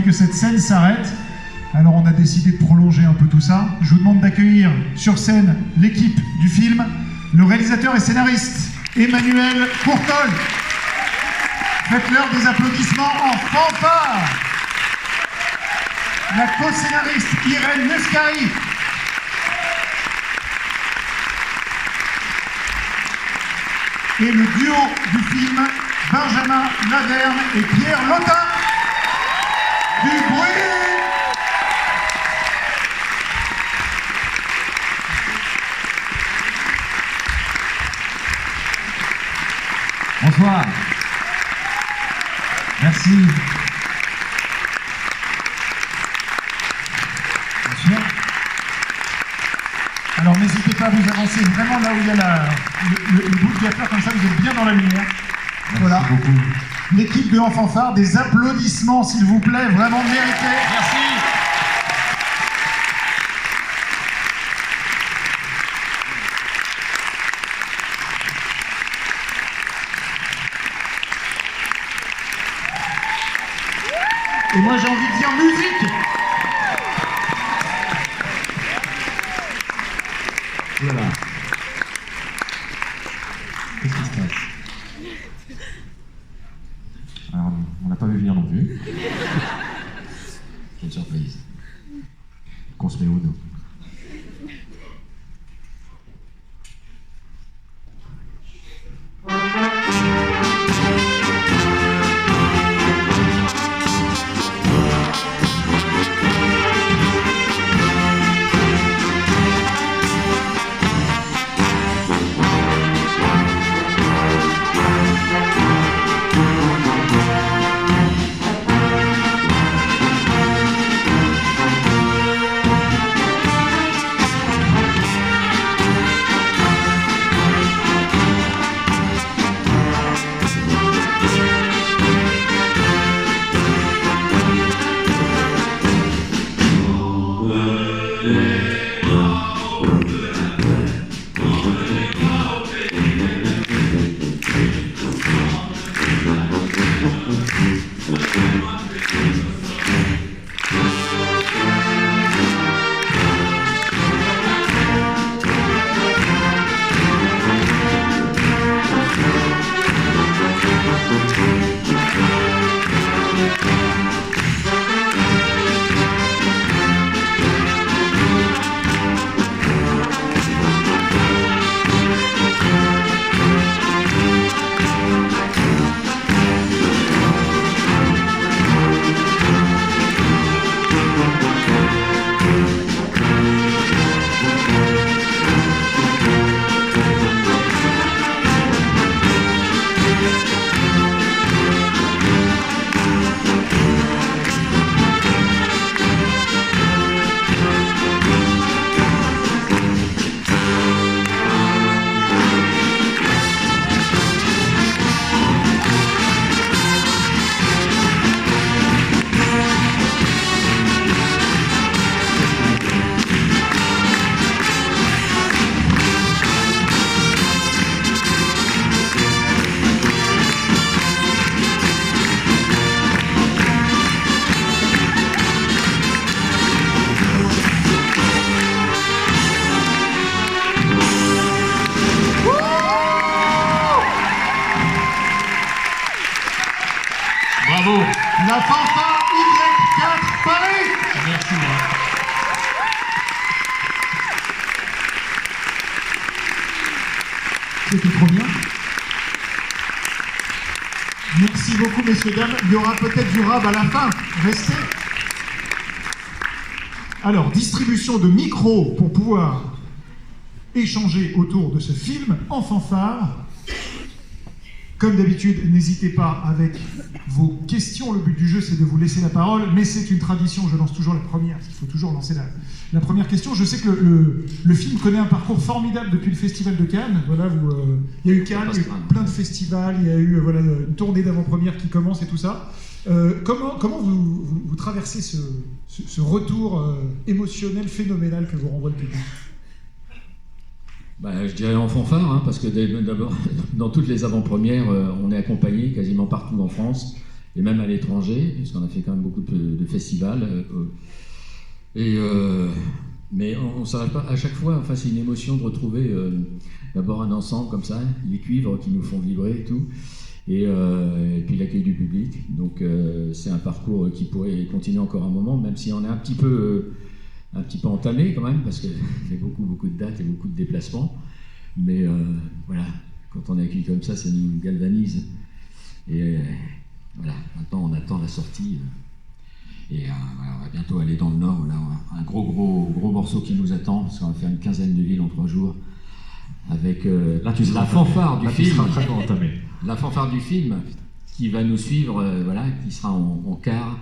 que cette scène s'arrête. Alors on a décidé de prolonger un peu tout ça. Je vous demande d'accueillir sur scène l'équipe du film, le réalisateur et scénariste Emmanuel Courtol. Faites-leur des applaudissements en fanfare. La co-scénariste Irène Muscari. Et le duo du film, Benjamin Laverne et Pierre Lotin. Du bruit! Bonsoir. Merci. Bonsoir. Alors n'hésitez pas à vous avancer vraiment là où il y a le bout de gaffer, comme ça vous êtes bien dans la lumière. Merci voilà. beaucoup. L'équipe de En Fanfare, des applaudissements s'il vous plaît, vraiment mérités. Merci. Et moi j'ai envie de dire musique. Voilà. Qu'est-ce qui se passe? Alors, on l'a pas vu venir non plus. J'ai une surprise. Qu'on se met au dos. Bravo. La fanfare Y4 Paris. Merci. C'était trop bien. Merci beaucoup, messieurs, dames. Il y aura peut-être du rab à la fin. Restez. Alors, distribution de micros pour pouvoir échanger autour de ce film en fanfare. Comme d'habitude, n'hésitez pas avec vos questions. Le but du jeu, c'est de vous laisser la parole, mais c'est une tradition. Je lance toujours la première, parce qu'il faut toujours lancer la première question. Je sais que le film connaît un parcours formidable depuis le Festival de Cannes. Voilà, il y a eu Cannes, il y a eu plein de festivals, il y a eu une tournée d'avant-première qui commence et tout ça. Comment vous traversez ce retour émotionnel phénoménal que vous renvoie le public ? Je dirais en fanfare, parce que d'abord, dans toutes les avant-premières, on est accompagné quasiment partout en France. et même à l'étranger, parce qu'on a fait quand même beaucoup de festivals. Mais on ne s'arrête pas à chaque fois. Enfin, c'est une émotion de retrouver d'abord un ensemble comme ça, les cuivres qui nous font vibrer et tout, et puis l'accueil du public. Donc c'est un parcours qui pourrait continuer encore un moment, même si on est un petit peu entamé quand même, parce qu'il y a beaucoup de dates et beaucoup de déplacements. Mais voilà, quand on est accueilli comme ça nous galvanise. Et voilà, maintenant on attend la sortie. Et voilà, on va bientôt aller dans le Nord, où là, on a un gros morceau qui nous attend, parce qu'on va faire une quinzaine de villes en 3 jours, avec la fanfare du film. La fanfare du film qui va nous suivre, voilà, qui sera en quart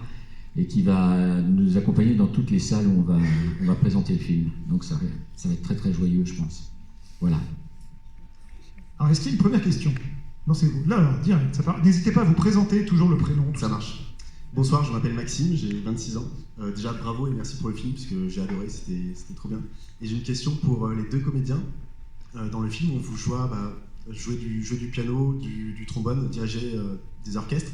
et qui va nous accompagner dans toutes les salles où on va présenter le film. Donc ça va être très très joyeux, je pense. Voilà. Alors, est-ce qu'il y a une première question? Non, c'est vous. Là, alors, direct, ça part. N'hésitez pas à vous présenter, toujours le prénom. Ça marche. Bonsoir, je m'appelle Maxime, j'ai 26 ans. Déjà, bravo et merci pour le film, puisque j'ai adoré, c'était trop bien. Et j'ai une question pour les 2 comédiens. Dans le film, on vous jouez du piano, du trombone, diriger des orchestres.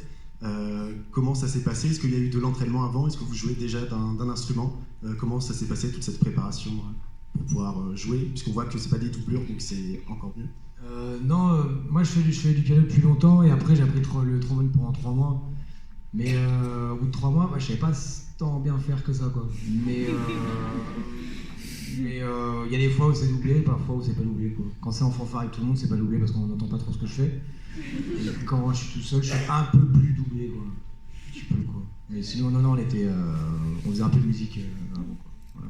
Comment ça s'est passé? Est-ce qu'il y a eu de l'entraînement avant? Est-ce que vous jouez déjà d'un instrument? Comment ça s'est passé, toute cette préparation pour pouvoir jouer? Puisqu'on voit que c'est pas des doublures, donc c'est encore mieux. Non, moi je fais du piano depuis longtemps et après j'ai appris le trombone pendant 3 mois. Mais au bout de 3 mois, je savais pas tant bien faire que ça, quoi. Mais il y a des fois où c'est doublé, parfois où c'est pas doublé, quoi. Quand c'est en fanfare avec tout le monde, c'est pas doublé parce qu'on n'entend pas trop ce que je fais. Et quand je suis tout seul, je suis un peu plus doublé, quoi. Un petit peu, quoi. Mais sinon, non, on faisait un peu de musique avant, quoi.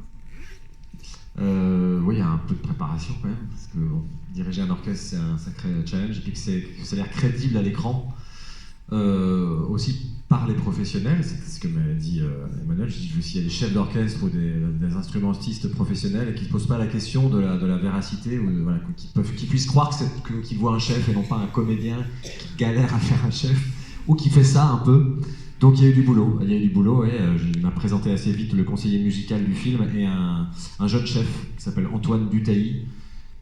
Voilà. Oui, il y a un peu de préparation quand même, parce que bon, diriger un orchestre, c'est un sacré challenge, et puis que ça a l'air crédible à l'écran. Aussi par les professionnels, c'est ce que m'a dit Emmanuel. Je dis s'il y a des chefs d'orchestre ou des instrumentistes professionnels et qui ne se posent pas la question de la véracité, ou voilà, qui puissent croire qu'ils voient un chef et non pas un comédien qui galère à faire un chef, ou qui fait ça un peu. Donc il y a eu du boulot, il m'a présenté assez vite le conseiller musical du film et un jeune chef qui s'appelle Antoine Butailly,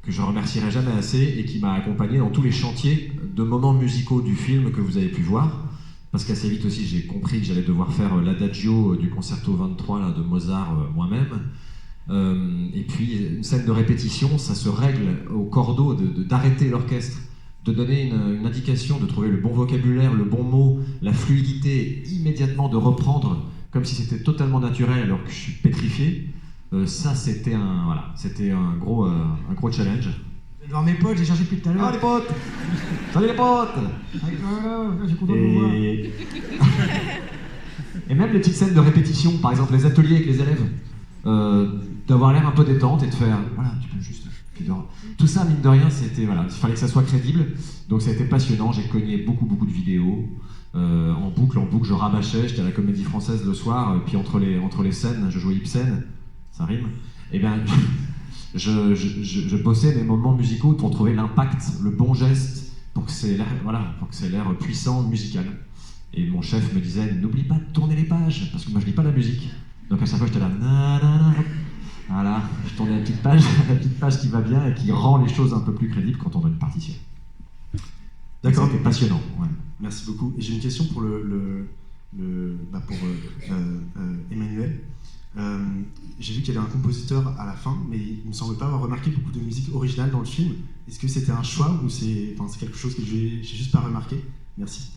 que je remercierai jamais assez, et qui m'a accompagné dans tous les chantiers de moments musicaux du film que vous avez pu voir, parce qu'assez vite aussi j'ai compris que j'allais devoir faire l'adagio du concerto 23 là, de Mozart moi-même, et puis une scène de répétition, ça se règle au cordeau d'arrêter l'orchestre, de donner une indication, de trouver le bon vocabulaire, le bon mot, la fluidité, immédiatement de reprendre comme si c'était totalement naturel alors que je suis pétrifié. Ça, c'était un gros challenge. Je vais voir mes potes, j'ai cherché depuis tout à l'heure. Ah, les potes! Salut les potes! Je suis content de vous voir. Et même les petites scènes de répétition, par exemple les ateliers avec les élèves, d'avoir l'air un peu détente et de faire, voilà, tu peux juste... Tout ça, mine de rien, il fallait que ça soit crédible, donc ça a été passionnant. J'ai cogné beaucoup de vidéos, en boucle, je rabâchais, j'étais à la Comédie Française le soir, puis entre les scènes, je jouais Ibsen, ça rime, et bien je bossais mes moments musicaux pour trouver l'impact, le bon geste, pour que c'est l'air puissant, musical. Et mon chef me disait, n'oublie pas de tourner les pages, parce que moi je lis pas la musique, donc à chaque fois j'étais là, nanana. Voilà, je tournais la petite page qui va bien et qui rend les choses un peu plus crédibles quand on a une partition. D'accord, c'était passionnant. Ouais. Merci beaucoup. Et j'ai une question pour Emmanuel. J'ai vu qu'il y avait un compositeur à la fin, mais il ne me semble pas avoir remarqué beaucoup de musique originale dans le film. Est-ce que c'était un choix ou c'est quelque chose que j'ai juste pas remarqué? Merci.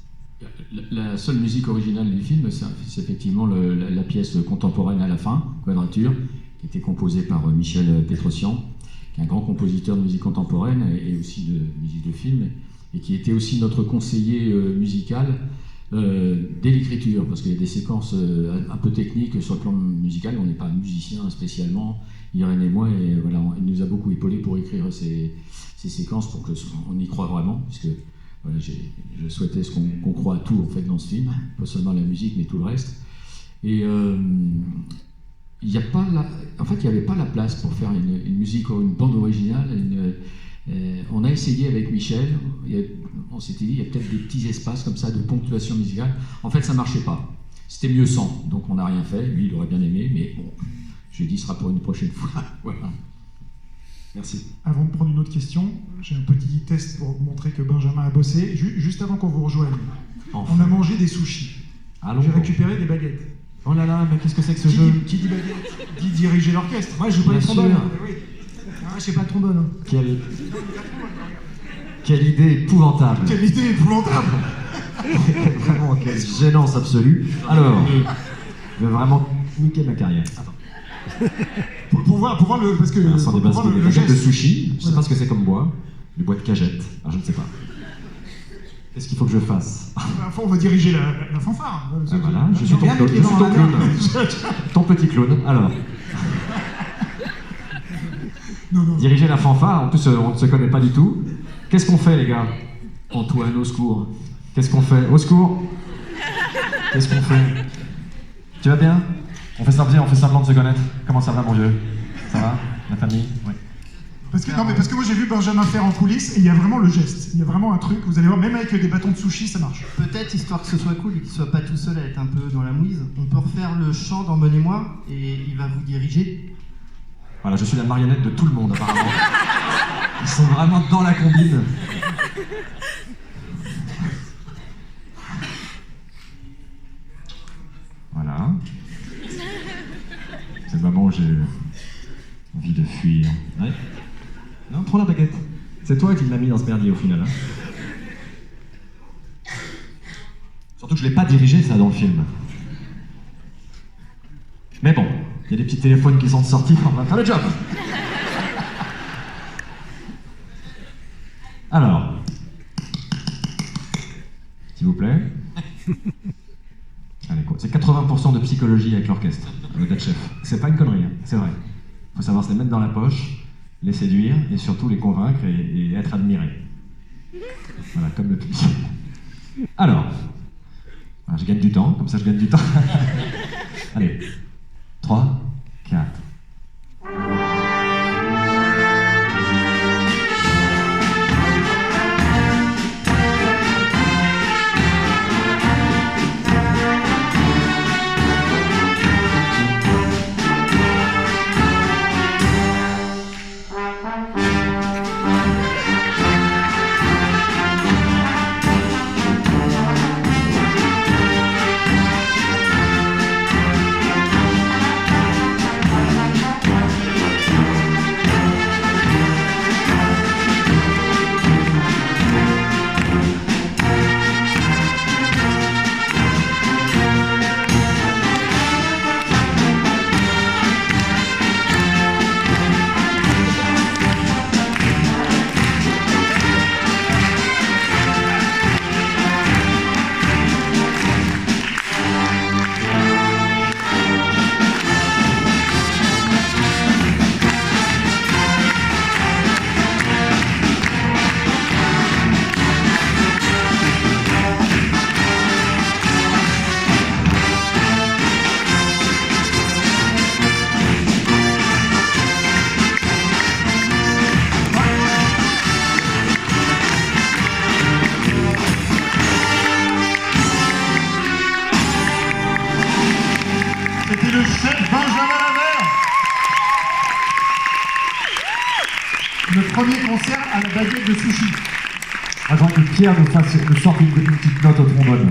La seule musique originale du film, c'est effectivement la pièce contemporaine à la fin, Quadrature, qui était composé par Michel Pétrosian, qui est un grand compositeur de musique contemporaine et aussi de musique de film, et qui était aussi notre conseiller musical dès l'écriture, parce qu'il y a des séquences un peu techniques sur le plan musical. On n'est pas musicien spécialement, Irène et moi, et voilà, il nous a beaucoup épaulé pour écrire ces séquences pour qu'on y croit vraiment, parce que voilà, je souhaitais qu'on croit à tout en fait dans ce film, pas seulement la musique mais tout le reste. Et il n'y avait pas la place pour faire une musique ou une bande originale. On a essayé avec Michel, on s'était dit, il y a peut-être des petits espaces comme ça de ponctuation musicale. En fait, ça ne marchait pas. C'était mieux sans, donc on n'a rien fait. Lui, il aurait bien aimé, mais bon, je lui ai dit, ce sera pour une prochaine fois. Voilà. Merci. Avant de prendre une autre question, j'ai un petit test pour montrer que Benjamin a bossé. Juste avant qu'on vous rejoigne, on a mangé des sushis. Allons. J'ai récupéré des baguettes. Oh là là, mais qu'est-ce que c'est que ce Qui jeu dit baguette dit diriger l'orchestre. Moi, je joue pas Bien le trombone. sûr. Hein. Oui. Ah, je sais pas le trombone. Hein. Quelle idée épouvantable. Quelle idée épouvantable. Vraiment, quelle gênance absolue. Alors, je vais vraiment niquer ma carrière. Attends. Pour voir le... Parce que... Ce sont des pour voir le baguettes de geste. sushi. Je sais pas ce que c'est comme bois. Du bois de cagette. Alors, je ne sais pas. Qu'est-ce qu'il faut que je fasse? Enfin, on va diriger la fanfare. Ah, voilà, je suis ton Bien clown. mettre les dents dans la clown. merde. Ton petit clown. Alors, Non. diriger la fanfare. En plus, on ne se connaît pas du tout. Qu'est-ce qu'on fait, les gars? Antoine, au secours. Qu'est-ce qu'on fait? Au secours. Qu'est-ce qu'on fait? Tu vas bien? On fait semblant de se connaître. Comment ça va, mon vieux? Ça va? La famille? Oui. Parce que moi j'ai vu Benjamin faire en coulisses et il y a vraiment le geste. Il y a vraiment un truc, vous allez voir, même avec des bâtons de sushi, ça marche. Peut-être, histoire que ce soit cool et qu'il soit pas tout seul à être un peu dans la mouise, on peut refaire le chant d'Emmenez-moi et il va vous diriger. Voilà, je suis la marionnette de tout le monde, apparemment. Ils sont vraiment dans la combine. Voilà. C'est le moment où j'ai envie de fuir. Ouais. Non, prends la baguette. C'est toi qui l'as mis dans ce merdier au final. Hein. Surtout que je l'ai pas dirigé ça dans le film. Mais bon, il y a des petits téléphones qui sont sortis, on va faire le job. Alors, s'il vous plaît. Allez, quoi. C'est 80% de psychologie avec l'orchestre, le Dead Chef. C'est pas une connerie, hein. C'est vrai. Il faut savoir se les mettre dans la poche, les séduire et surtout les convaincre et être admiré. Voilà, comme le public. Alors, voilà, je gagne du temps, comme ça je gagne du temps. Allez, 3, 4. C'était le chef Benjamin Lavert. Le premier concert à la baguette de sushi. Attends que Pierre nous sorte une petite note au trombone.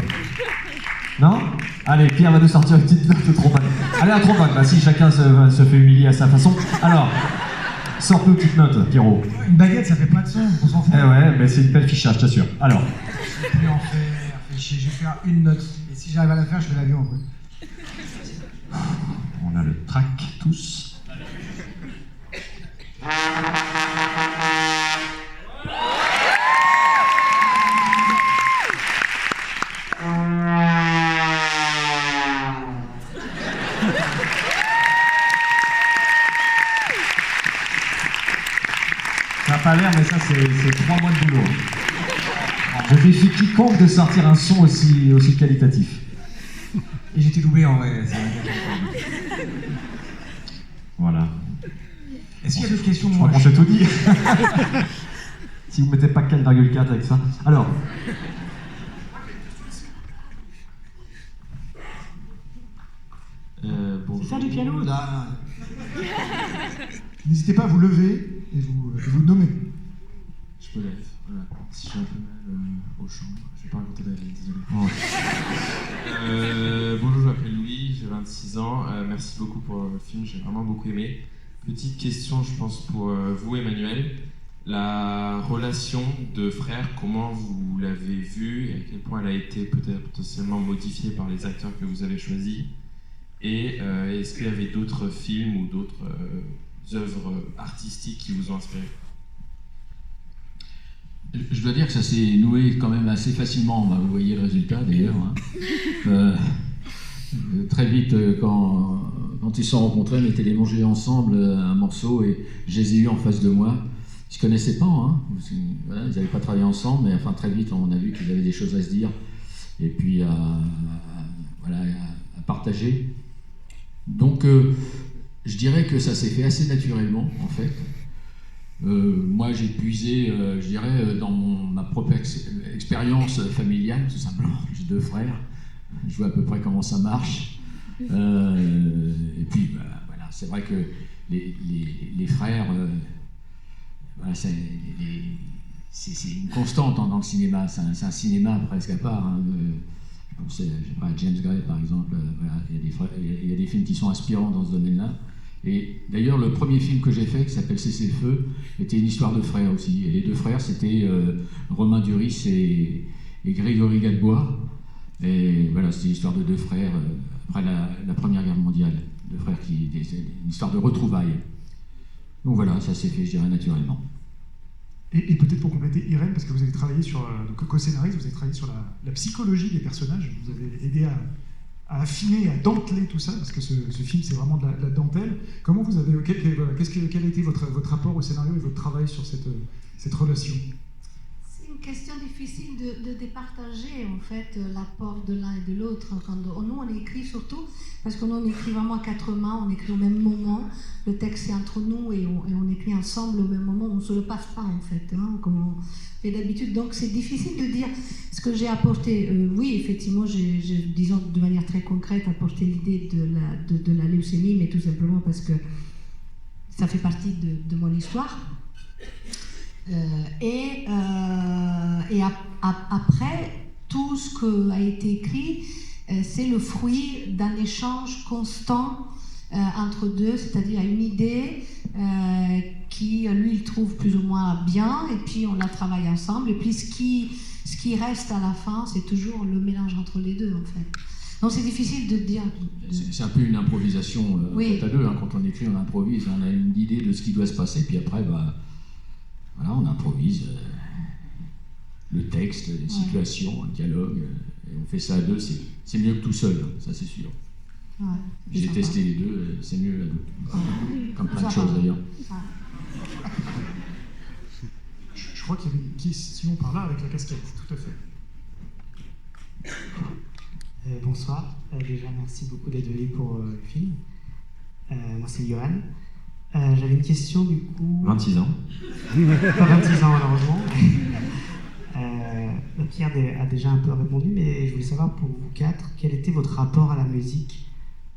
Non? Allez, Pierre va nous sortir une petite note au trombone. Allez, un trombone, bah si chacun se fait humilier à sa façon. Alors, sors-nous une petite note, Pierrot. Une baguette, ça fait pas de son, on s'en fout. Eh ouais, mais c'est une belle fichage, je t'assure. Alors, Plus en faire, fais chier, je vais faire une note. Et si j'arrive à la faire, je fais l'avion après. on a le track tous. Ça n'a pas l'air, mais ça, c'est 3 mois de boulot. Je défie quiconque de sortir un son aussi qualitatif. Et j'étais doublé en vrai. c'est vrai. Voilà. Est-ce qu'il y a d'autres questions? Je crois qu'on s'est tout dit. Si vous mettez pas 4,4 avec ça. Alors. Bon, C'est ça du piano là. N'hésitez pas à vous lever et vous nommer. je peux l'être. Voilà. Si j'ai un peu mal. au chant. Je vais pas raconter la vie, désolé. Bonjour, je m'appelle Louis, j'ai 26 ans. Merci beaucoup pour le film, j'ai vraiment beaucoup aimé. Petite question, je pense, pour vous, Emmanuel. La relation de frères, comment vous l'avez vue et à quel point elle a été peut-être potentiellement modifiée par les acteurs que vous avez choisis? Et est-ce qu'il y avait d'autres films ou d'autres œuvres artistiques qui vous ont inspiré? Je dois dire que ça s'est noué quand même assez facilement. Bah, vous voyez le résultat d'ailleurs. Hein. Très vite, quand ils se sont rencontrés, on était les manger ensemble un morceau et je les ai eus en face de moi. Ils ne se connaissaient pas, hein. Voilà, ils n'avaient pas travaillé ensemble, mais enfin, très vite on a vu qu'ils avaient des choses à se dire et puis à partager. Donc je dirais que ça s'est fait assez naturellement en fait. Moi j'ai puisé, je dirais, dans ma propre expérience familiale, tout simplement. J'ai 2 frères, je vois à peu près comment ça marche. Et puis voilà, c'est vrai que les frères, voilà, c'est une constante dans le cinéma, c'est un cinéma presque à part. Hein. Je pense à James Gray par exemple, voilà, il y a des films qui sont inspirants dans ce domaine-là. Et d'ailleurs, le premier film que j'ai fait, qui s'appelle Cessez-le-feu, était une histoire de frères aussi. Et les 2 frères, c'était Romain Duris et Grégory Gadebois. Et voilà, c'était l'histoire de 2 frères après la Première Guerre mondiale. 2 frères c'est une histoire de retrouvailles. Donc voilà, ça s'est fait, je dirais, naturellement. Et peut-être pour compléter, Irène, parce que vous avez travaillé sur, co-scénariste, vous avez travaillé sur la psychologie des personnages, vous avez aidé à affiner, à denteler tout ça, parce que ce film, c'est vraiment de la dentelle. Comment vous avez, quel a été votre rapport au scénario et votre travail sur cette relation? C'est une question difficile de départager, en fait, l'apport de l'un et de l'autre. Quand nous, on écrit surtout, parce que nous, on écrit vraiment à 4 mains, on écrit au même moment, le texte est entre nous et on écrit ensemble au même moment, on ne se le passe pas, en fait, hein, comme on fait d'habitude. Donc, c'est difficile de dire ce que j'ai apporté. Oui, effectivement, j'ai, disons de manière très concrète, apporté l'idée de la leucémie, mais tout simplement parce que ça fait partie de mon histoire. Après, tout ce qui a été écrit, c'est le fruit d'un échange constant entre deux, c'est-à-dire une idée qui, lui, il trouve plus ou moins bien, et puis on la travaille ensemble, et puis ce qui reste à la fin, c'est toujours le mélange entre les deux, en fait. Donc c'est difficile de dire... C'est un peu une improvisation faite à 2, hein. Quand on écrit, on improvise, on a une idée de ce qui doit se passer, puis après, voilà, on improvise le texte, les situations, un dialogue, et on fait ça à 2, c'est mieux que tout seul, hein, ça c'est sûr. Ouais, j'ai testé les 2, c'est mieux à 2. Comme plein de choses d'ailleurs. Je crois qu'il y avait une question par là avec la casquette, tout à fait. Bonsoir, déjà merci beaucoup d'être venu pour le film. Moi c'est Johan. J'avais une question du coup... 26 ans. Pas 26 ans malheureusement. Pierre a déjà un peu répondu, mais je voulais savoir pour vous 4, quel était votre rapport à la musique?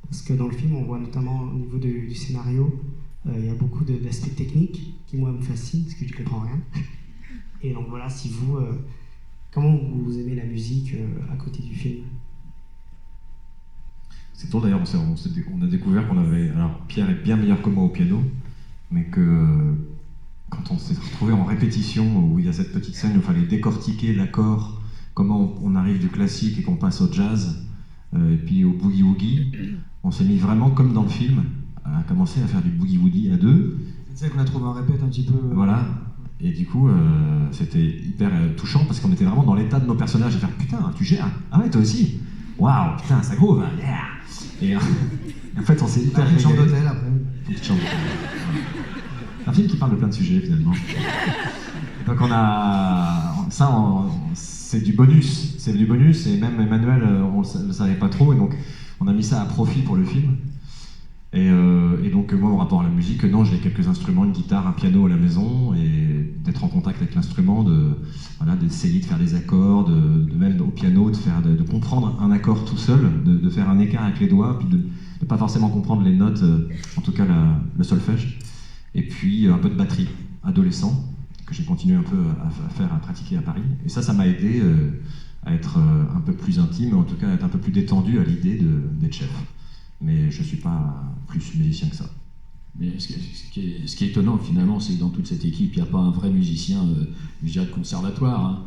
Parce que dans le film, on voit notamment au niveau du scénario, il y a beaucoup d'aspects techniques qui moi me fascinent, parce que je ne comprends rien. Et donc voilà, si vous... comment vous aimez la musique à côté du film? C'est drôle d'ailleurs, on a découvert qu'on avait... Alors Pierre est bien meilleur que moi au piano, mais que quand on s'est retrouvé en répétition, où il y a cette petite scène où il fallait décortiquer l'accord, comment on arrive du classique et qu'on passe au jazz, et puis au boogie-woogie, on s'est mis vraiment comme dans le film, à commencer à faire du boogie-woogie à 2. C'est ça qu'on a trouvé en répète un petit peu... Voilà. Et du coup, c'était hyper touchant parce qu'on était vraiment dans l'état de nos personnages à faire putain, tu gères? Ah ouais, toi aussi? Waouh, putain, ça groove, yeah! Et en fait, on s'est hyper régalé. Une chambre d'hôtel après. Une petite chambre d'hôtel. Un film qui parle de plein de sujets finalement. Donc on a ça, c'est du bonus, et même Emmanuel, on le savait pas trop, et donc on a mis ça à profit pour le film. Et donc moi, mon rapport à la musique, non, j'ai quelques instruments, une guitare, un piano à la maison, et d'être en contact avec l'instrument, d'essayer de faire des accords, de même au piano, de comprendre un accord tout seul, de faire un écart avec les doigts, puis de pas forcément comprendre les notes, en tout cas le solfège. Et puis un peu de batterie, adolescent, que j'ai continué un peu à pratiquer à Paris. Et ça m'a aidé à être un peu plus intime, en tout cas à être un peu plus détendu à l'idée d'être chef. Mais je ne suis pas plus musicien que ça. Mais ce qui est étonnant finalement, c'est que dans toute cette équipe, il n'y a pas un vrai musicien, je dirais, de conservatoire. Hein.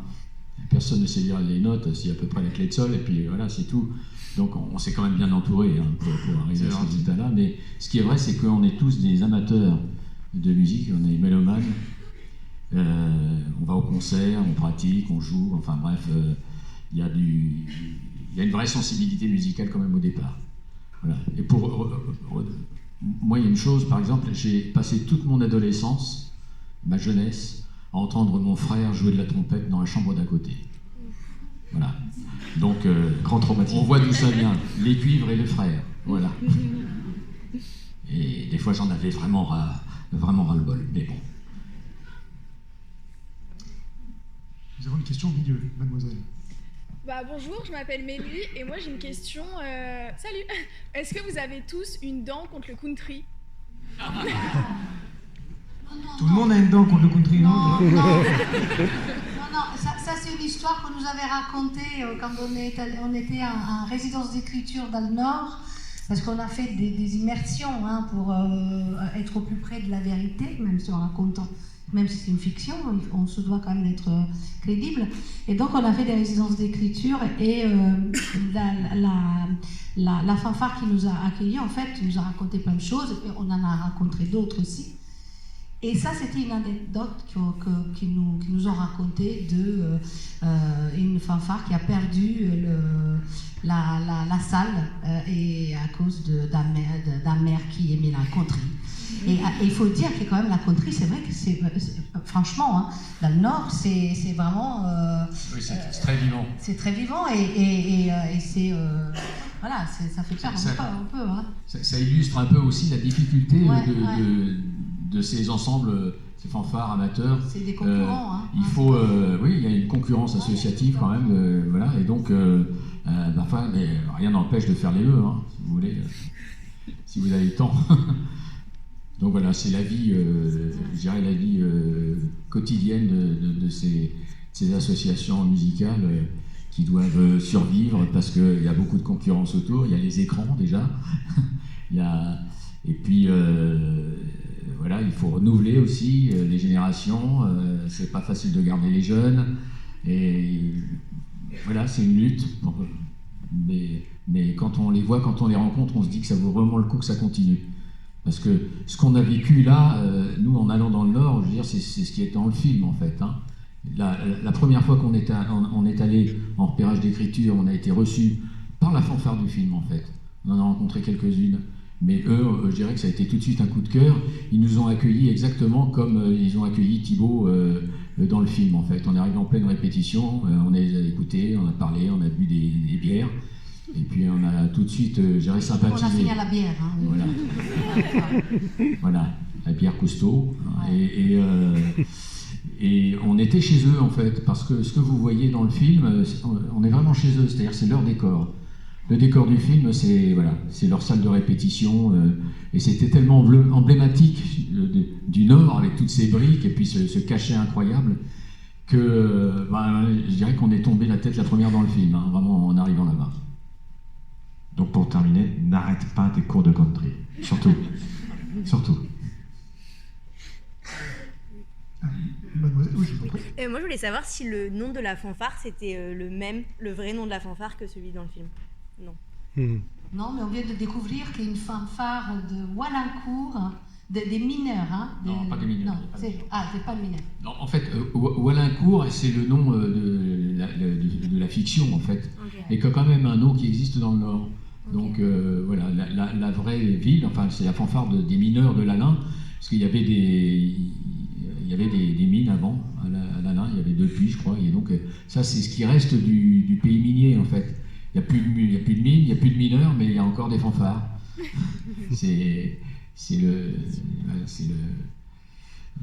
Personne ne sait lire les notes, c'est à peu près la clé de sol, et puis voilà, c'est tout. Donc on s'est quand même bien entouré hein, pour arriver à ce résultat-là. Mais ce qui est vrai, c'est qu'on est tous des amateurs de musique, on est mélomanes. On va au concert, on pratique, on joue, enfin bref, il y a une vraie sensibilité musicale quand même au départ. Voilà. Et moi, il y a une chose, par exemple, j'ai passé toute mon adolescence, ma jeunesse, à entendre mon frère jouer de la trompette dans la chambre d'à côté. Voilà. Donc, grand traumatisme. On voit d'où ça vient, les cuivres et le frère. Voilà. Et des fois, j'en avais vraiment ras-le-bol, mais bon. Nous avons une question au milieu, mademoiselle. Bonjour, je m'appelle Mélie et moi j'ai une question. Salut. Est-ce que vous avez tous une dent contre le country? Tout le monde a une dent contre le country, non? Non, ça c'est une histoire qu'on nous avait racontée quand on était en résidence d'écriture dans le Nord, parce qu'on a fait des immersions hein, pour être au plus près de la vérité, même si on raconte. Même si c'est une fiction, on se doit quand même d'être crédible. Et donc on a fait des résidences d'écriture et la fanfare qui nous a accueillis, en fait, nous a raconté plein de choses et on en a rencontré d'autres aussi. Et ça, c'était une anecdote qu'ils nous ont raconté de une fanfare qui a perdu la salle et à cause d'un maire qui aimait la country. Et il faut dire que quand même la country, c'est vrai que c'est franchement, hein, dans le Nord, c'est vraiment... oui, c'est très vivant. C'est très vivant et c'est... voilà, ça fait peur un peu. Hein. Ça illustre un peu aussi la difficulté de ces ensembles, ces fanfares amateurs. C'est des concurrents. Il faut... oui, il y a une concurrence associative quand même, voilà, et donc... parfois, mais rien n'empêche de faire les vœux, hein, si vous voulez, si vous avez le temps. Donc voilà, c'est la vie, je dirais la vie quotidienne de ces associations musicales qui doivent survivre parce qu'il y a beaucoup de concurrence autour. Il y a les écrans déjà, et puis voilà, il faut renouveler aussi les générations. C'est pas facile de garder les jeunes, et voilà, c'est une lutte. Mais quand on les voit, quand on les rencontre, on se dit que ça vaut vraiment le coup que ça continue. Parce que ce qu'on a vécu là, nous en allant dans le Nord, je veux dire, c'est ce qui est dans le film en fait. Hein. La première fois qu'on est allé en repérage d'écriture, on a été reçus par la fanfare du film en fait. On en a rencontré quelques-unes. Mais eux, je dirais que ça a été tout de suite un coup de cœur. Ils nous ont accueillis exactement comme ils ont accueilli Thibaut dans le film en fait. On est arrivé en pleine répétition, on a écouté, on a parlé, on a bu des bières. Et puis on a tout de suite, j'ai sympathisé. On a fini à la bière. Hein. Voilà. Voilà, la bière costaud. Ouais. Et on était chez eux en fait, parce que ce que vous voyez dans le film, on est vraiment chez eux, c'est-à-dire c'est leur décor. Le décor du film, c'est leur salle de répétition, et c'était tellement emblématique du Nord avec toutes ces briques et puis ce cachet incroyable que je dirais qu'on est tombé la tête la première dans le film, hein, vraiment en arrivant là-bas. Donc pour terminer, n'arrête pas tes cours de country. Surtout. Surtout. Mademoiselle, oui, je vous en prie. Moi, je voulais savoir si le nom de la fanfare, c'était le vrai nom de la fanfare que celui dans le film. Non. Non, mais on vient de découvrir qu'il y a une fanfare de Walincourt, des mineurs. Hein, non, pas des mineurs. Non, c'est pas le mineur. Non, en fait, Walincourt, c'est le nom de la fiction, en fait. Okay. Et qu'il y a quand même un nom qui existe dans le Nord. Okay. Donc, voilà, la vraie ville, enfin, c'est la fanfare des mineurs de l'Alain, parce qu'il y avait des mines avant, à l'Alain, il y avait 2 puits, je crois, et donc, ça, c'est ce qui reste du pays minier, en fait. Il n'y a plus de mines, il n'y a plus de mineurs, mais il y a encore des fanfares. C'est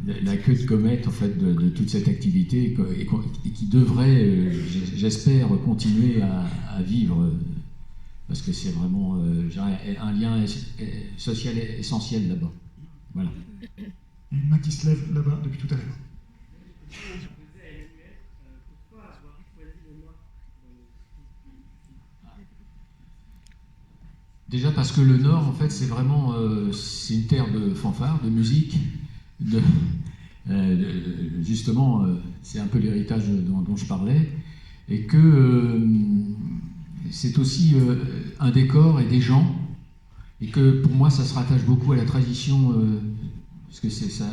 la queue de comète en fait de toute cette activité et qui devrait, j'espère, continuer à vivre parce que c'est vraiment un lien social essentiel là-bas. Voilà. Une main qui se lève là-bas depuis tout à l'heure. Déjà parce que le Nord, en fait, c'est vraiment c'est une terre de fanfare, de musique, justement, c'est un peu l'héritage dont je parlais, et que c'est aussi un décor et des gens, et que pour moi, ça se rattache beaucoup à la tradition, parce que c'est ça,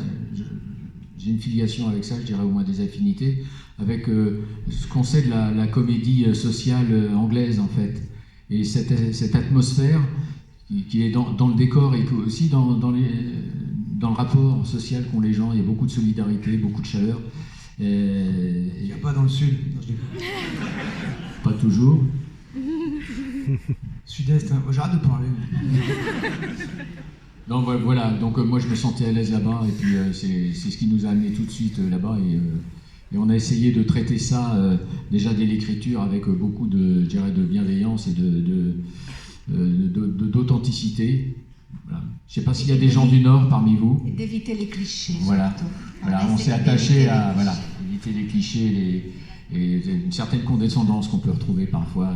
j'ai une filiation avec ça, je dirais au moins des affinités, avec ce qu'on sait de la comédie sociale anglaise, en fait. Et cette atmosphère qui est dans le décor et aussi dans le rapport social qu'ont les gens, il y a beaucoup de solidarité, beaucoup de chaleur. Il n'y a pas dans le sud. Non, je déconne. Pas toujours. Sud-Est, hein. J'arrête de parler. Non, voilà, donc moi je me sentais à l'aise là-bas, et puis c'est ce qui nous a amené tout de suite là-bas. Et on a essayé de traiter ça déjà dès l'écriture avec beaucoup de, je dirais, de bienveillance et d'authenticité. Voilà. Je ne sais pas s'il y a des gens du Nord parmi vous. Et d'éviter les clichés. Voilà, on s'est attaché à éviter les clichés et une certaine condescendance qu'on peut retrouver parfois.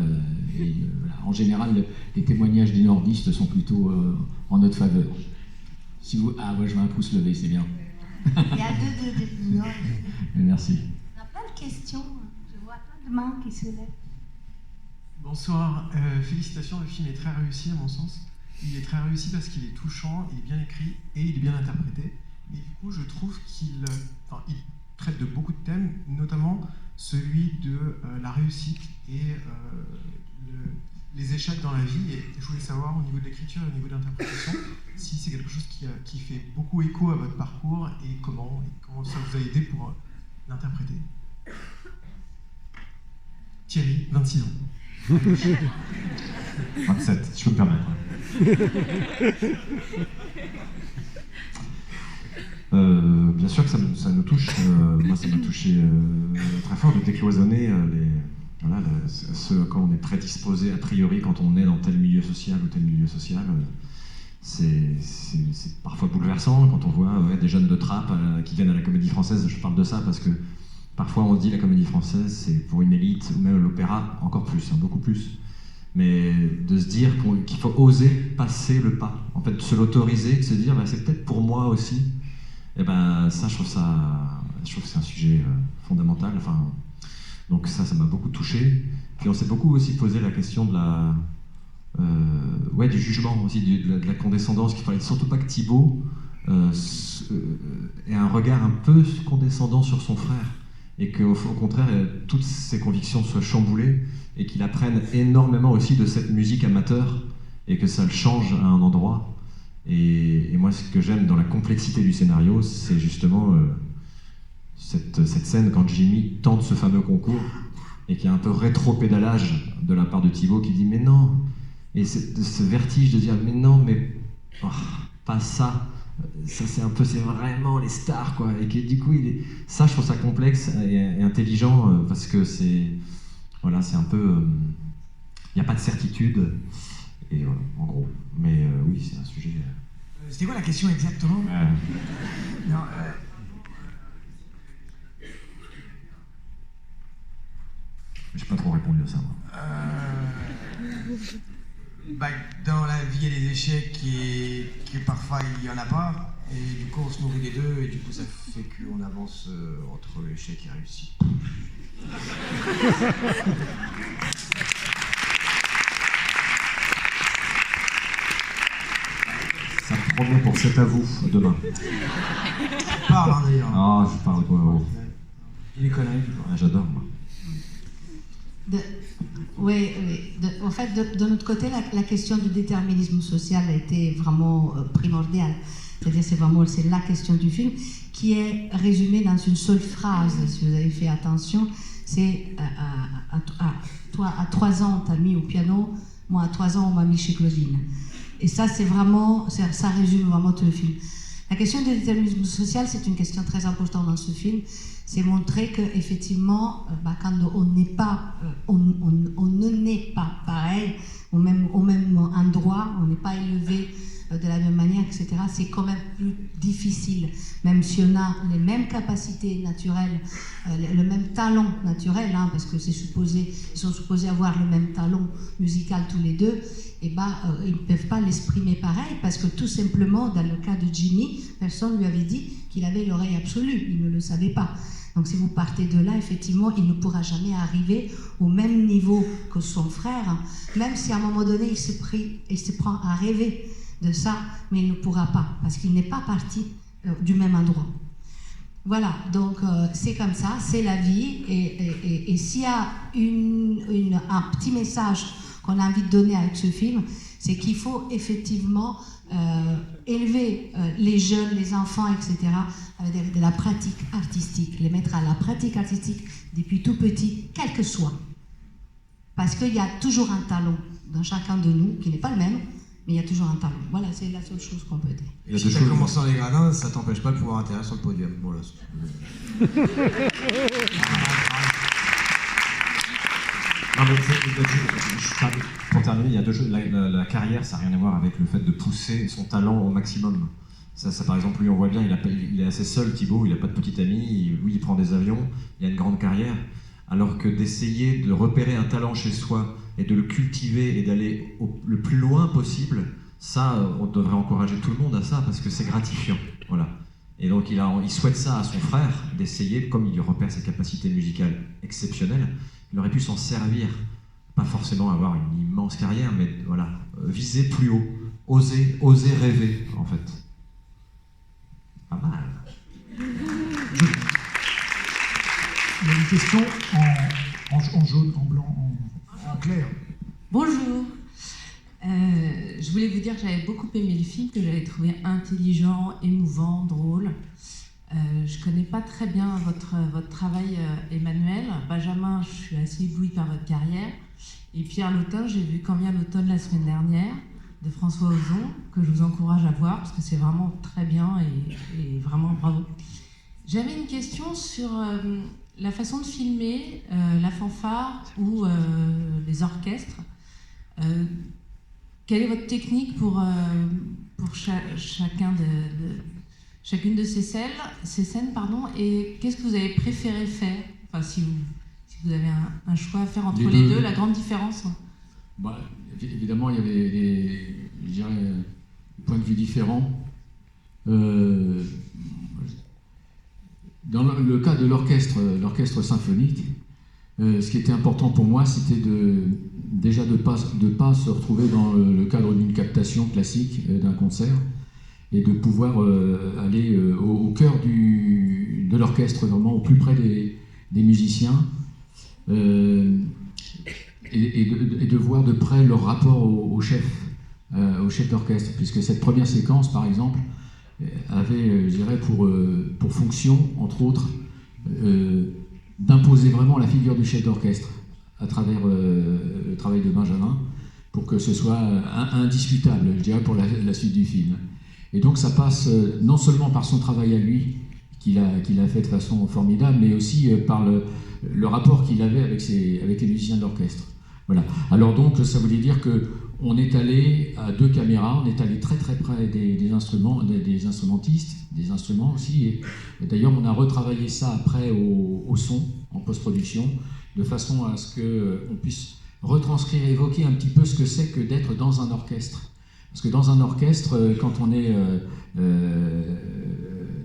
En général, les témoignages des nordistes sont plutôt en notre faveur. Si vous... Ah, ouais, je vois un pouce levé, c'est bien. Il y a deux. Merci. On a plein de questions. Je vois plein de mains qui se lèvent. Bonsoir. Félicitations, le film est très réussi à mon sens. Il est très réussi parce qu'il est touchant, il est bien écrit et il est bien interprété. Et du coup, je trouve qu'il traite de beaucoup de thèmes, notamment celui de la réussite et les échecs dans la vie. Et je voulais savoir au niveau de l'écriture et au niveau de l'interprétation si c'est quelque chose qui fait beaucoup écho à votre parcours et comment ça vous a aidé pour l'interpréter. Thierry, 26 ans. 27, si je peux me permettre. Bien sûr que ça nous touche. Moi, ça m'a touché très fort de décloisonner ce à quoi on est prédisposé a priori quand on est dans tel milieu social ou tel milieu social. C'est parfois bouleversant quand on voit des jeunes de trappe qui viennent à la Comédie Française. Je parle de ça parce que parfois on dit la Comédie Française c'est pour une élite, ou même l'opéra encore plus, beaucoup plus. Mais de se dire qu'il faut oser passer le pas, en fait, se l'autoriser, de se dire c'est peut-être pour moi aussi. Et ça, je trouve que c'est un sujet fondamental. Enfin, donc ça m'a beaucoup touché. Puis on s'est beaucoup aussi posé la question de du jugement aussi, de la condescendance. Qu'il fallait surtout pas que Thibaut ait un regard un peu condescendant sur son frère, et qu'au contraire toutes ses convictions soient chamboulées, et qu'il apprenne énormément aussi de cette musique amateur, et que ça le change à un endroit. Et moi, ce que j'aime dans la complexité du scénario, c'est justement cette scène quand Jimmy tente ce fameux concours, et qu'il y a un peu rétro-pédalage de la part de Thibaut qui dit « mais non !» Et ce vertige de dire « mais non, mais pas ça !» Ça, c'est vraiment les stars, quoi. Et que du coup, ça, je trouve ça complexe et intelligent, parce que c'est un peu... Il n'y a pas de certitude, et voilà, en gros. Mais oui, c'est un sujet... C'était quoi la question exactement? Non, j'ai pas trop répondu à ça, moi. Dans la vie, il y a des échecs et que parfois il n'y en a pas. Et du coup, on se nourrit des deux. Et du coup, ça fait qu'on avance entre l'échec et la réussite. Ça me promet pour cet avou demain. Tu parles, hein, d'ailleurs. Ah, je parle quoi. Il est conneries. J'adore, moi. Oui. En fait, de notre côté, la question du déterminisme social a été vraiment primordiale. C'est-à-dire, c'est la question du film qui est résumée dans une seule phrase, si vous avez fait attention. C'est toi, à 3 ans, t'as mis au piano, moi, à 3 ans, on m'a mis chez Claudine. Et ça, ça résume vraiment tout le film. La question du déterminisme social, c'est une question très importante dans ce film. C'est montrer qu'effectivement, quand on ne naît pas pareil, au même endroit, on n'est pas élevé de la même manière, etc., c'est quand même plus difficile. Même si on a les mêmes capacités naturelles, le même talent naturel, hein, parce que ils sont supposés avoir le même talent musical tous les deux, et ils ne peuvent pas l'exprimer pareil, parce que tout simplement, dans le cas de Jimmy, personne ne lui avait dit qu'il avait l'oreille absolue, il ne le savait pas. Donc si vous partez de là, effectivement, il ne pourra jamais arriver au même niveau que son frère, même si à un moment donné, il se prend à rêver de ça, mais il ne pourra pas, parce qu'il n'est pas parti du même endroit. Voilà, donc c'est comme ça, c'est la vie, et s'il y a un petit message qu'on a envie de donner avec ce film, c'est qu'il faut effectivement élever les jeunes, les enfants, etc., avec de la pratique artistique, les mettre à la pratique artistique depuis tout petit, quel que soit. Parce qu'il y a toujours un talent dans chacun de nous, qui n'est pas le même, mais il y a toujours un talent. Voilà, c'est la seule chose qu'on peut dire. Et si tu as commencé dans les gradins, ça t'empêche pas de pouvoir atterrir sur le podium. Voilà. Non, mais pour terminer, il y a deux choses. La carrière, ça n'a rien à voir avec le fait de pousser son talent au maximum. Ça, par exemple, lui, on voit bien, il est assez seul, Thibaut, il n'a pas de petit ami, lui, il prend des avions, il a une grande carrière. Alors que d'essayer de repérer un talent chez soi et de le cultiver et d'aller le plus loin possible, ça, on devrait encourager tout le monde à ça parce que c'est gratifiant. Voilà. Et donc, il souhaite ça à son frère, d'essayer, comme il repère ses capacités musicales exceptionnelles, il aurait pu s'en servir, pas forcément avoir une immense carrière, mais voilà, viser plus haut, oser rêver, en fait. Pas mal. Il y a une question en jaune, en blanc, en clair. Bonjour. Je voulais vous dire que j'avais beaucoup aimé le film, que j'avais trouvé intelligent, émouvant, drôle. Je connais pas très bien votre travail, Emmanuel. Benjamin, je suis assez éblouie par votre carrière. Et Pierre Lautin, j'ai vu Quand vient l'automne la semaine dernière, de François Ozon, que je vous encourage à voir, parce que c'est vraiment très bien et vraiment bravo. J'avais une question sur la façon de filmer la fanfare ou les orchestres. Quelle est votre technique pour chacune de ces scènes, et qu'est-ce que vous avez préféré faire, enfin, si vous avez un choix à faire entre les deux, la grande différence? Évidemment, il y avait des points de vue différents. Dans le cas de l'orchestre symphonique, ce qui était important pour moi, c'était déjà de pas se retrouver dans le cadre d'une captation classique d'un concert, et de pouvoir aller au cœur de l'orchestre, vraiment au plus près des musiciens, et de voir de près leur rapport au chef d'orchestre, puisque cette première séquence, par exemple, avait, je dirais, pour fonction, entre autres, d'imposer vraiment la figure du chef d'orchestre à travers le travail de Benjamin, pour que ce soit indiscutable, je dirais, pour la suite du film. Et donc ça passe non seulement par son travail à lui, qu'il a fait de façon formidable, mais aussi par le rapport qu'il avait avec les musiciens de l'orchestre. Voilà. Alors donc ça voulait dire qu'on est allé à 2 caméras, on est allé très très près des instruments, des instrumentistes, des instruments aussi, et d'ailleurs on a retravaillé ça après au son, en post-production, de façon à ce qu'on puisse retranscrire, évoquer un petit peu ce que c'est que d'être dans un orchestre. Parce que dans un orchestre, quand on est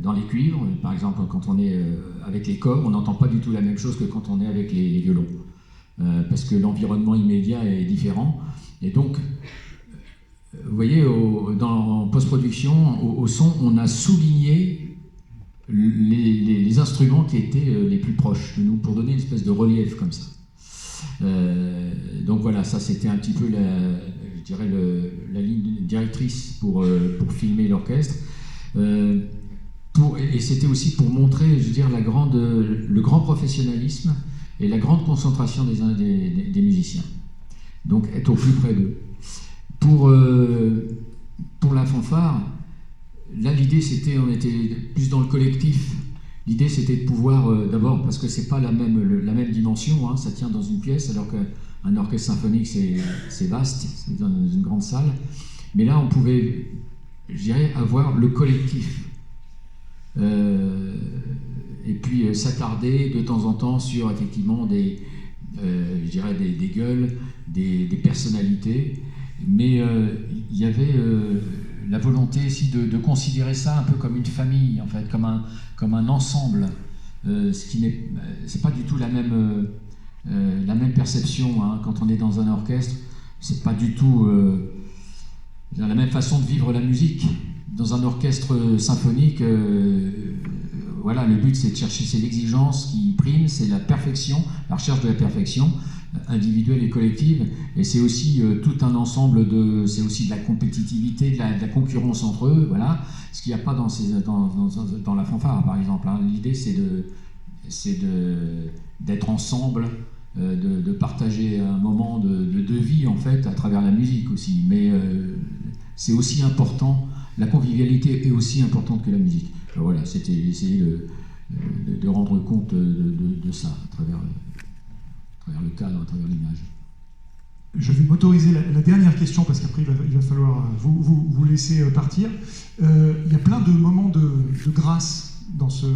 dans les cuivres, par exemple, quand on est avec les corps, on n'entend pas du tout la même chose que quand on est avec les violons. Parce que l'environnement immédiat est différent. Et donc, vous voyez, en post-production, au son, on a souligné les instruments qui étaient les plus proches de nous, pour donner une espèce de relief comme ça. Donc voilà, ça c'était un petit peu la ligne directrice pour filmer l'orchestre. Et c'était aussi pour montrer, je veux dire, le grand professionnalisme et la grande concentration des musiciens. Donc être au plus près d'eux. Pour la fanfare, là l'idée c'était, on était plus dans le collectif. L'idée c'était de pouvoir, d'abord parce que c'est pas la même dimension, hein, ça tient dans une pièce, alors qu'un orchestre symphonique c'est vaste, c'est dans une grande salle. Mais là on pouvait je dirais, avoir le collectif. Et puis s'attarder de temps en temps sur effectivement je dirais des gueules, des personnalités, mais il y avait la volonté aussi de considérer ça un peu comme une famille, en fait, comme un ensemble, ce qui c'est pas du tout la même perception, hein. Quand on est dans un orchestre, c'est pas du tout la même façon de vivre la musique. Dans un orchestre symphonique, voilà, le but c'est de chercher, c'est l'exigence qui prime, c'est la perfection, la recherche de la perfection individuelle et collective, et c'est aussi tout un ensemble c'est aussi de la compétitivité, de la concurrence entre eux, voilà, ce qu'il n'y a pas dans la fanfare par exemple, hein. L'idée c'est d'être ensemble, de partager un moment de vie en fait à travers la musique aussi, mais c'est aussi important, la convivialité est aussi importante que la musique. Alors voilà, c'était essayer de rendre compte de ça à travers le cadre, à travers l'image. Je vais m'autoriser la dernière question parce qu'après il va falloir vous laisser partir. Il y a plein de moments de grâce dans ce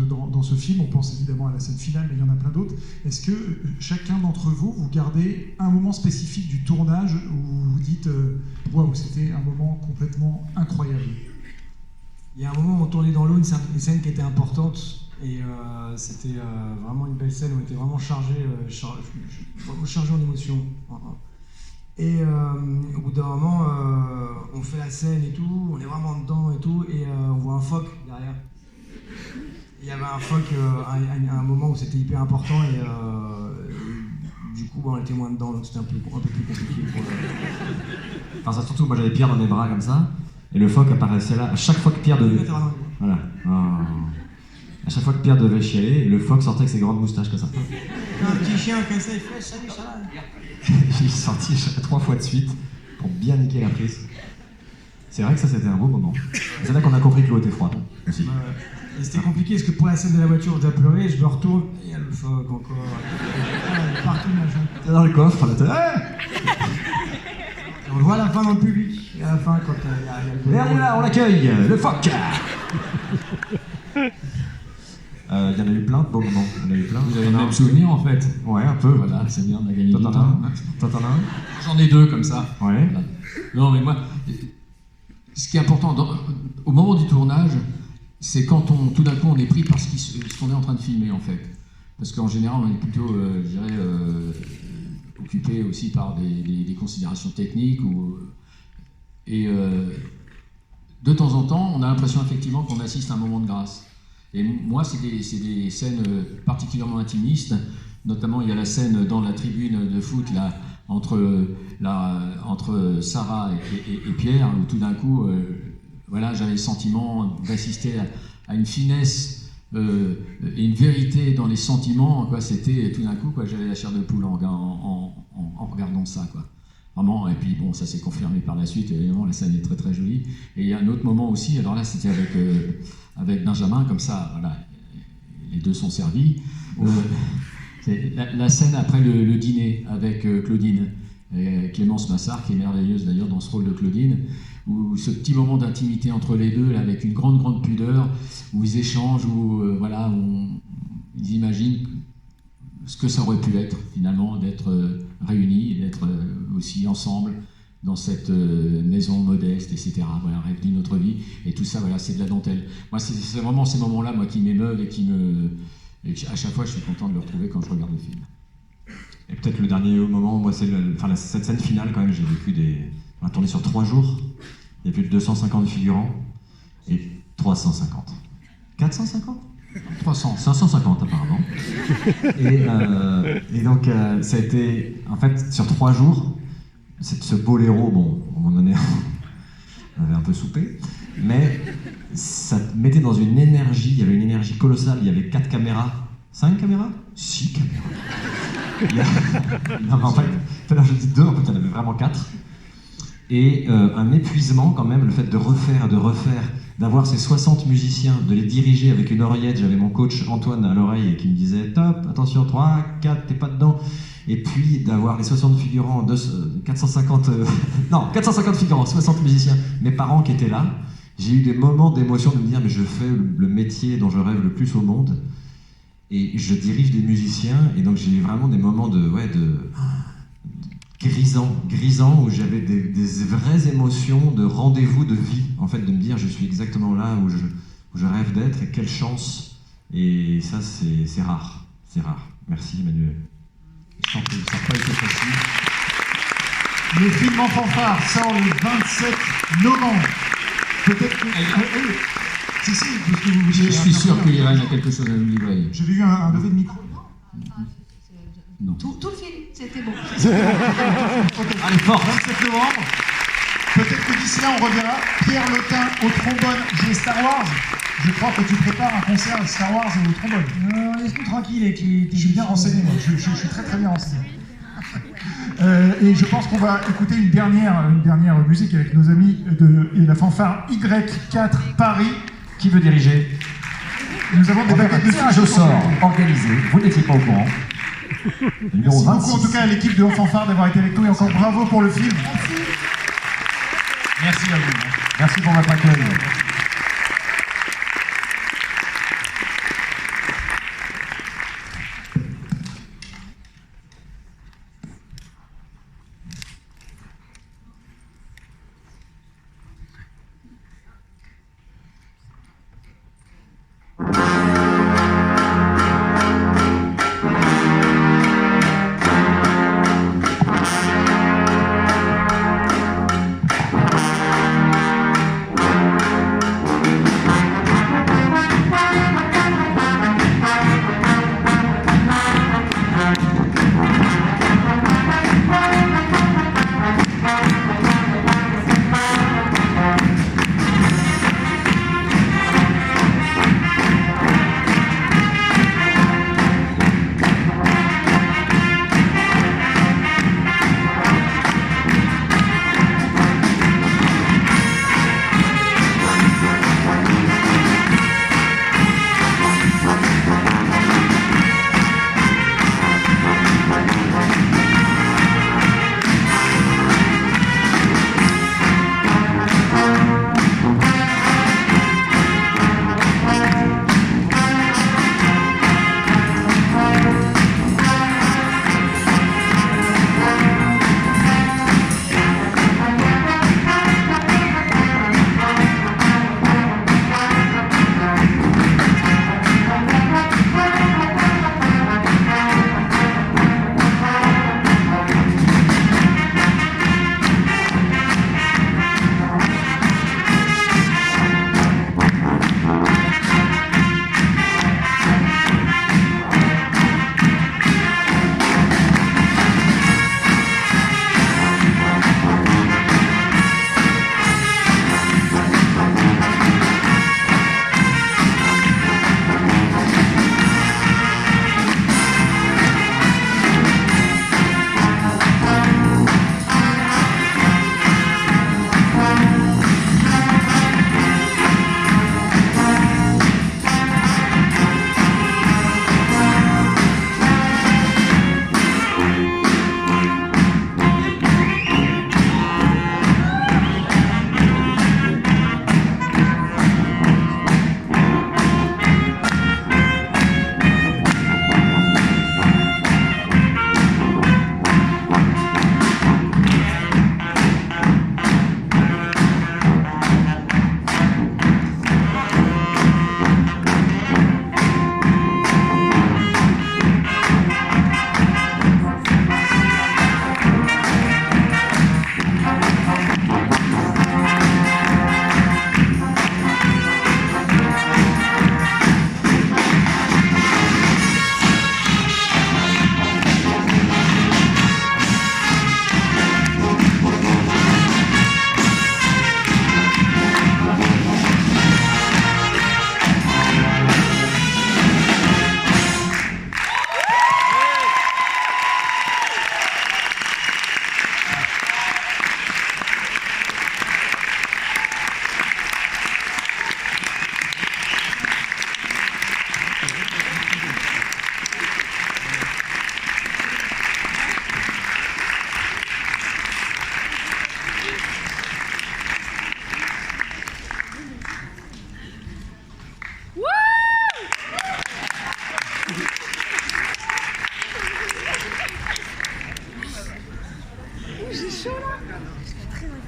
film. On pense évidemment à la scène finale, mais il y en a plein d'autres. Est-ce que chacun d'entre vous gardez un moment spécifique du tournage où vous vous dites waouh, c'était un moment complètement incroyable? Il y a un moment où on tournait dans l'eau, une scène qui était importante, et c'était vraiment une belle scène où on était vraiment chargé en émotions. Et au bout d'un moment, on fait la scène et tout, on est vraiment dedans et tout, et on voit un phoque derrière. Il y avait un phoque à un moment où c'était hyper important, et du coup on était moins dedans, donc c'était un peu plus compliqué. Enfin, ça, surtout, moi j'avais Pierre dans mes bras comme ça, et le phoque apparaissait là. À chaque fois que Pierre devait... Voilà. À chaque fois que Pierre devait chialer, le phoque sortait avec ses grandes moustaches comme ça. Un petit chien comme ça, il fait salut, ça va. Il est sorti 3 fois de suite pour bien niquer la prise. C'est vrai que ça c'était un beau moment. C'est là qu'on a compris que l'eau était froide aussi. Ouais. Et c'était compliqué parce que pour la scène de la voiture, je dois pleurer, je me retourne, et il y a le phoque encore. Partout, machin. T'es dans le coffre, là, On le voit à la fin dans le public. Et à la fin, quand il y a le... Regardez là, on l'accueille, le phoque. Il y en a eu plein de beaux moments. Vous avez le même souvenir en fait? Ouais, un peu. Voilà, c'est bien, on a gagné du temps. Toi, t'en as un? J'en ai 2 comme ça. Ouais. Voilà. Non, mais moi, ce qui est important au moment du tournage, c'est quand tout d'un coup on est pris par ce qu'on est en train de filmer en fait. Parce qu'en général, on est plutôt, je dirais, occupé aussi par des considérations techniques. Et de temps en temps, on a l'impression effectivement qu'on assiste à un moment de grâce. Et moi, c'est des scènes particulièrement intimistes. Notamment, il y a la scène dans la tribune de foot là, entre Sarah et Pierre, où tout d'un coup, voilà, j'avais le sentiment d'assister à une finesse et une vérité dans les sentiments. Quoi, c'était tout d'un coup, quoi, j'avais la chair de poule en regardant ça, quoi. Vraiment, et puis bon, ça s'est confirmé par la suite, évidemment, la scène est très très jolie. Et il y a un autre moment aussi, alors là c'était avec Benjamin, comme ça, voilà, les deux sont servis. C'est la scène après le dîner avec Claudine, Clémence Massard, qui est merveilleuse d'ailleurs dans ce rôle de Claudine, où ce petit moment d'intimité entre les deux, là, avec une grande pudeur, où ils échangent, où voilà, ils imaginent ce que ça aurait pu être finalement d'être réunis, d'être aussi ensemble dans cette maison modeste, etc. Voilà, un rêve d'une autre vie, et tout ça, voilà, c'est de la dentelle. Moi, c'est vraiment ces moments-là, moi, qui m'émeuvent et à chaque fois, je suis content de le retrouver quand je regarde le film. Et peut-être le dernier moment, moi, c'est cette scène finale quand même. J'ai vécu on a tourné sur 3 jours. Il y a plus de 250 figurants et 350. 450 300, 550 apparemment. Et donc ça a été, en fait, sur 3 jours, ce boléro, bon, à un moment donné, on avait un peu soupé, mais ça te mettait dans une énergie, il y avait une énergie colossale, il y avait 4 caméras, 5 caméras 6 caméras. Non, mais en fait, je dis 2, en fait, il y en avait vraiment 4. Et un épuisement quand même, le fait de refaire, d'avoir ces 60 musiciens, de les diriger avec une oreillette. J'avais mon coach Antoine à l'oreille qui me disait « Top, attention, 3, 4, t'es pas dedans ». Et puis d'avoir les 60 figurants, 450 figurants, 60 musiciens, mes parents qui étaient là, j'ai eu des moments d'émotion de me dire mais je fais le métier dont je rêve le plus au monde et je dirige des musiciens et donc j'ai eu vraiment des moments de grisant où j'avais des vraies émotions de rendez-vous de vie, en fait, de me dire je suis exactement là où je rêve d'être et quelle chance. Et ça, c'est rare. C'est rare. Merci Emmanuel. Ça n'a pas été facile. Le film En fanfare sort le 27 novembre. Peut-être que... Si, parce que vous Je suis sûr que Irène a quelque chose à nous livrer. J'avais vu un lever de micro. Non. Tout le film, c'était bon. Allez, fort, 27 novembre. Peut-être que d'ici là, on reverra Pierre Lotin au trombone jouer Star Wars. Je crois que tu prépares un concert de Star Wars au trombone. Laisse-nous tranquille avec Je suis bien renseigné, moi. Je suis très très bien renseigné. Et je pense qu'on va écouter une dernière musique avec nos amis de la fanfare Y4 Paris. Qui veut diriger? Nous avons des baguettes de tirage au sort organisé, vous n'étiez pas au courant. Merci beaucoup en tout cas à l'équipe de Fanfare d'avoir été avec nous et encore bravo pour le film. Merci à vous. Merci pour votre accueil.